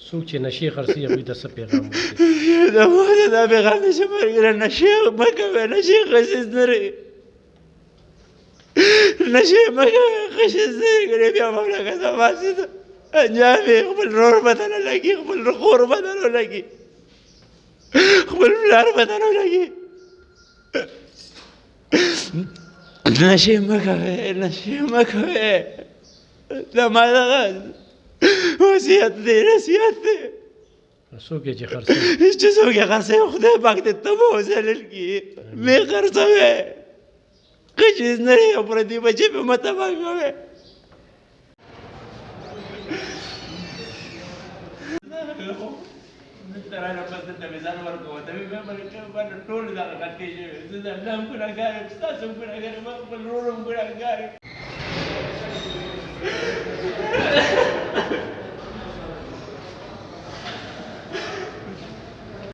څوک چې نشي خرڅي هغوی ته څه پیغام ورکوي؟ دا ماته دا پیغام دی چې ملګری نشې مه کوئ، نشې خسیس نه دی، نشې مه کوئ، خسیس نه دی، کنې بیا مملکت داسې ده انجام یې خپل رور به ته نه لګي، خپل خور به ته نه لګي، خپل پلار به ته نه لګي. نشې مه کوئ، نشې مه کوئ، دا ما دغه وصیت دی، نصیحت دی. څوک یې چې خرڅوي چې څوک یې خرڅوي خدای پاک دې ته به وځلل کړي، مې خرڅوئ، خسیس نه دی او پردي بچي پې مه تباه کوئ. ترانه پس دلته مې ځان ورکوه، ته مې بیا ملکه باندې ټول دغه خطې شوي، زه د الله هم ګنهګار یم، ستاسو هم ګنهګار یم، ما خپل ورور هم ګنهګار یم.